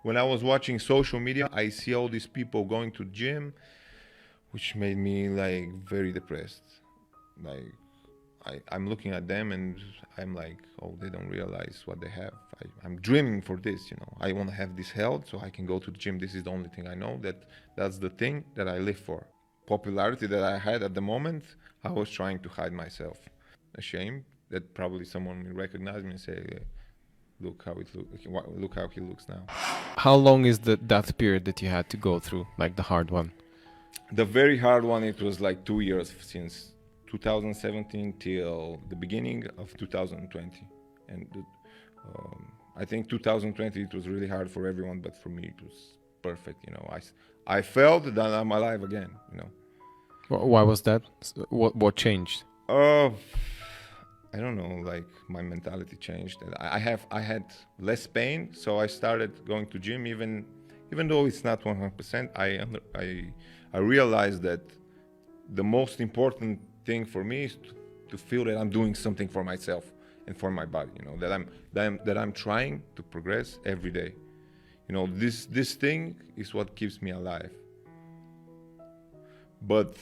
When I was watching social media, I see all these people going to gym, which made me like very depressed. Like I'm looking at them and I'm like, oh, they don't realize what they have. I'm dreaming for this, you know. I want to have this health so I can go to the gym. This is the only thing I know. That's the thing that I live for. Popularity that I had at the moment, I was trying to hide myself. Ashamed that probably someone will recognize me and say, look how it look how he looks now. How long is that period that you had to go through, like the hard one? The very hard one, it was like 2 years, since 2017 till the beginning of 2020. And I think 2020, it was really hard for everyone, but for me, it was perfect. You know, I felt that I'm alive again, you know. Why was that? What changed? Uh, I don't know, like my mentality changed. I had less pain, so I started going to gym, even though it's not 100%. I realized that the most important thing for me is to feel that I'm doing something for myself and for my body. You know, that I'm trying to progress every day. You know, this thing is what keeps me alive. But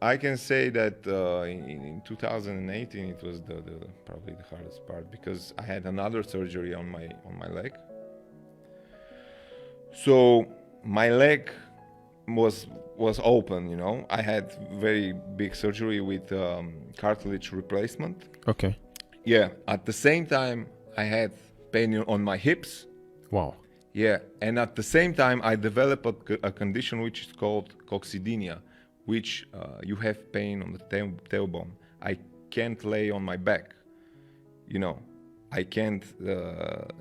I can say that in 2018 it was the probably the hardest part, because I had another surgery on my leg. So my leg was open, you know. I had very big surgery with cartilage replacement. Okay. Yeah. At the same time, I had pain on my hips. Wow. Yeah, and at the same time, I developed a condition which is called coccydynia, which you have pain on the tailbone. I can't lay on my back, you know. I can't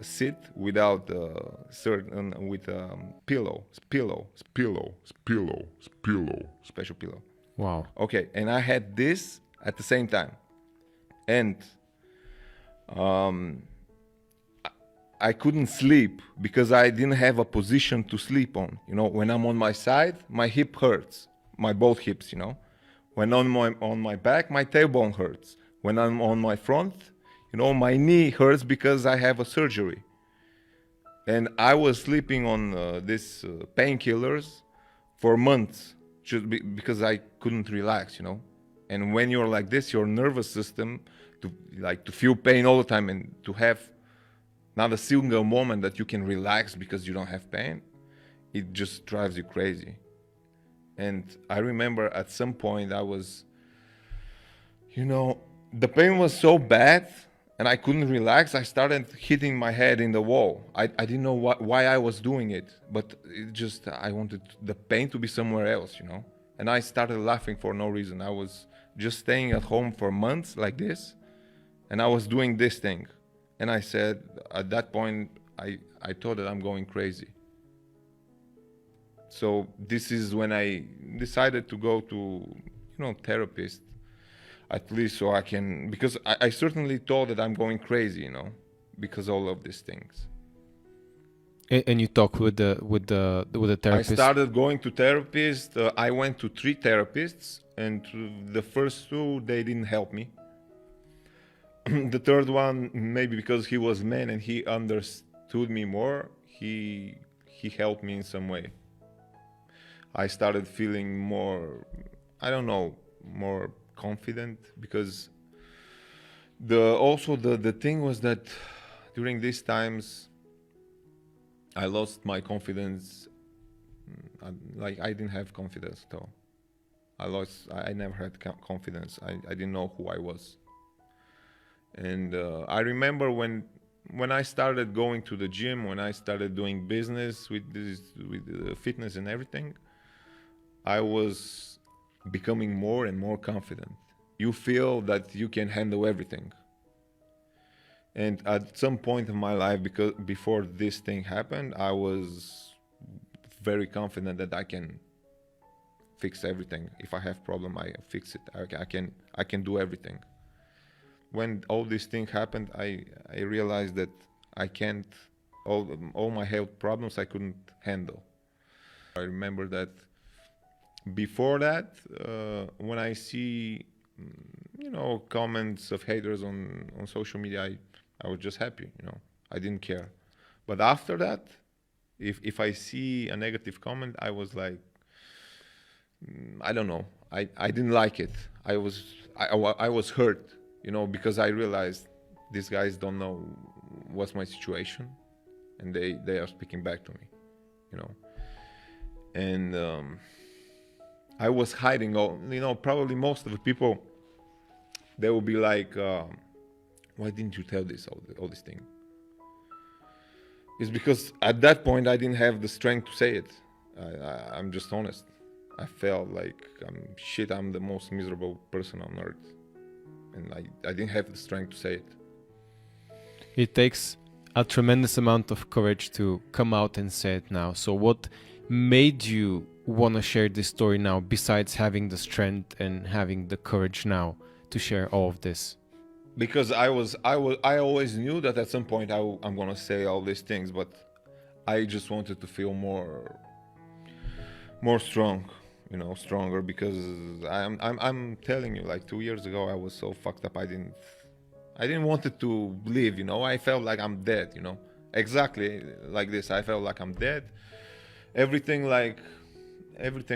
sit without certain with special pillow. Wow. Okay, and I had this at the same time, and I couldn't sleep because I didn't have a position to sleep on. You know, when I'm on my side, my hip hurts, my both hips. You know, when on my back, my tailbone hurts. When I'm on my front, you know, my knee hurts because I have a surgery. And I was sleeping on these painkillers for months just because I couldn't relax. You know, and when you're like this, your nervous system to feel pain all the time and to have not a single moment that you can relax because you don't have pain, it just drives you crazy. And I remember at some point I was, you know, the pain was so bad and I couldn't relax. I started hitting my head in the wall. I didn't know why I was doing it, but it just, I wanted the pain to be somewhere else, you know. And I started laughing for no reason. I was just staying at home for months like this, and I was doing this thing. And I said, at that point, I thought that I'm going crazy. So this is when I decided to go to, you know, therapist, at least so I can, because I certainly thought that I'm going crazy, you know, because all of these things. And you talk with the I therapist. started going to therapists. I went to 3 therapists, and the first 2, they didn't help me. The third one, maybe because he was man and he understood me more, he helped me in some way. I started feeling more, I don't know, more confident, because the thing was that during these times I lost my confidence. Like, I didn't have confidence at all. I never had confidence. I didn't know who I was. And I remember when I started going to the gym, when I started doing business with fitness and everything, I was becoming more and more confident. You feel that you can handle everything. And at some point in my life, because before this thing happened, I was very confident that I can fix everything. If I have problem, I fix it. I can do everything. When all this thing happened, I realized that I can't, all my health problems I couldn't handle. I remember that before that, when I see, you know, comments of haters on social media, I was just happy, you know, I didn't care. But after that, If I see a negative comment, I was like, I don't know. I didn't like it. I was hurt, because I realized these guys don't know what's my situation, and they are speaking back to me, you know. And I was hiding. Probably most of the people, they will be like, why didn't you tell all this thing? It's because at that point I didn't have the strength to say it. I'm just honest. I felt like I'm the most miserable person on earth, and I didn't have the strength to say it. It takes a tremendous amount of courage to come out and say it now. So what made you want to share this story now, besides having the strength and having the courage now to share all of this? Because I always knew that at some point I'm gonna say all these things, but I just wanted to feel more strong, stronger, because I'm telling you, like 2 years ago I was so fucked up. I didn't want it to live, I felt like I'm dead, exactly like this. I felt like I'm dead. Everything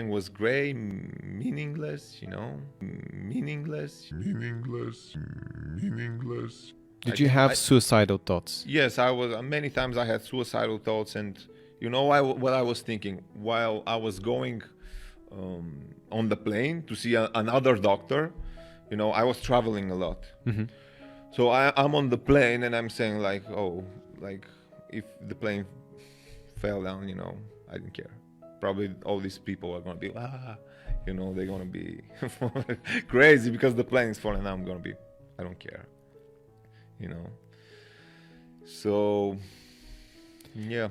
was gray, meaningless. Did you have suicidal thoughts? Yes, many times I had suicidal thoughts, and what I was thinking while I was going on the plane to see another doctor. I was traveling a lot. Mm-hmm. So I'm on the plane and I'm saying like, if the plane fell down, I didn't care. Probably all these people are gonna be, they're gonna be crazy because the plane is falling. I'm gonna be, I don't care, So, yeah.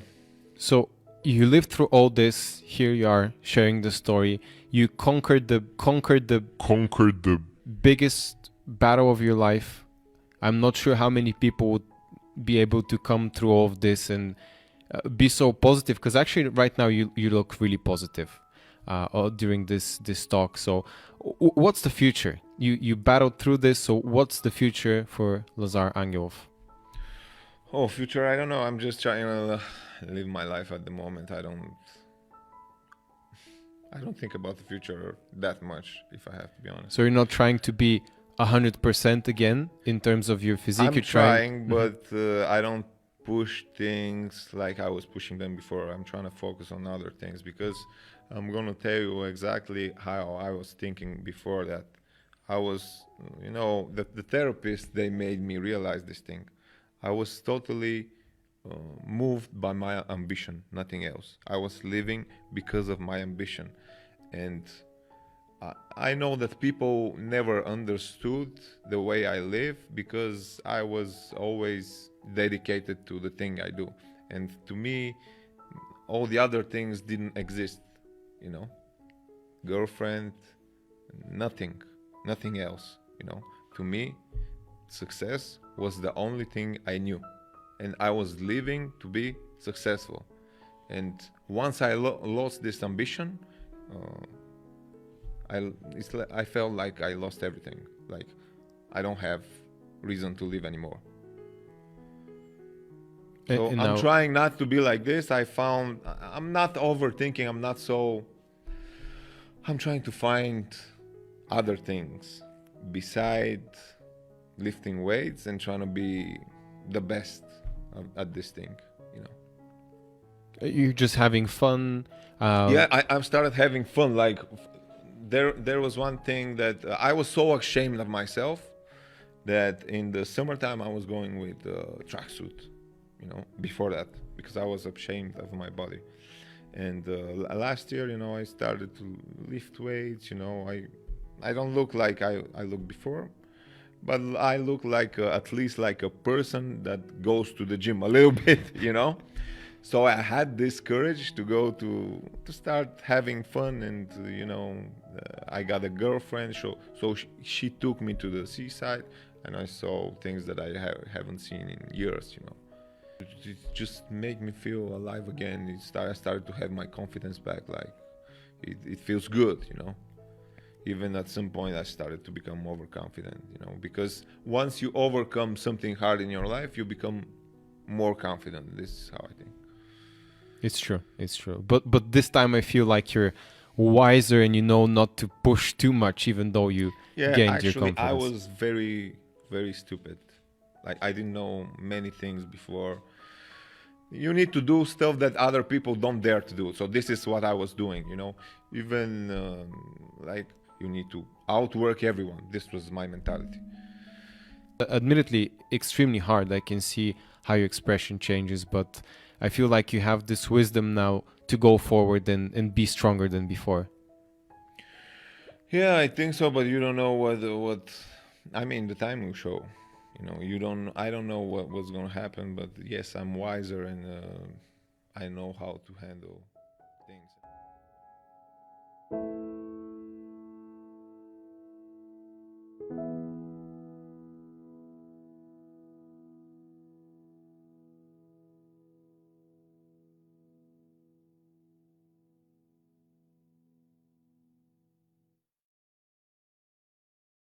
So you lived through all this. Here you are sharing the story. You conquered the biggest battle of your life. I'm not sure how many people would be able to come through all of this and be so positive, because actually right now you look really positive during this talk. So what's the future? You battled through this, so what's the future for Lazar Angelov? Oh, future, I don't know. I'm just trying to live my life at the moment. I don't think about the future that much, if I have to be honest. So you're not trying to be 100% again in terms of your physique? I'm trying, but I don't push things like I was pushing them before. I'm trying to focus on other things, because I'm going to tell you exactly how I was thinking before that. I was, the therapist, they made me realize this thing. I was totally moved by my ambition, nothing else. I was living because of my ambition. And I know that people never understood the way I live, because I was always dedicated to the thing I do. And to me, all the other things didn't exist, girlfriend, nothing else, To me, success was the only thing I knew, and I was living to be successful. And once I lost this ambition, I felt like I lost everything. Like I don't have reason to live anymore. So I'm trying not to be like this. I'm not overthinking. I'm trying to find other things beside lifting weights and trying to be the best at this thing, You're just having fun. Yeah, I started having fun. Like there was one thing that I was so ashamed of myself that in the summertime I was going with a tracksuit, before that, because I was ashamed of my body. And last year, I started to lift weights. I don't look like I looked before, but I look like at least like a person that goes to the gym a little bit, So I had this courage to go to start having fun, and I got a girlfriend, so she took me to the seaside, and I saw things that I haven't seen in years, It just made me feel alive again. I started to have my confidence back. Like it feels good, Even at some point I started to become overconfident, because once you overcome something hard in your life, you become more confident. This is how I think. It's true. It's true. But this time I feel like you're wiser and you know not to push too much, even though you Yeah, gained your actually, I confidence. was very, very stupid. Like, I didn't know many things before. You need to do stuff that other people don't dare to do. So this is what I was doing, you know. Even like, you need to outwork everyone. This was my mentality. Admittedly, extremely hard. I can see how your expression changes, but I feel like you have this wisdom now to go forward and be stronger than before. Yeah, I think so, but you don't know what. I mean, the time will show. You know, you don't. I don't know what's gonna happen, but yes, I'm wiser and I know how to handle things.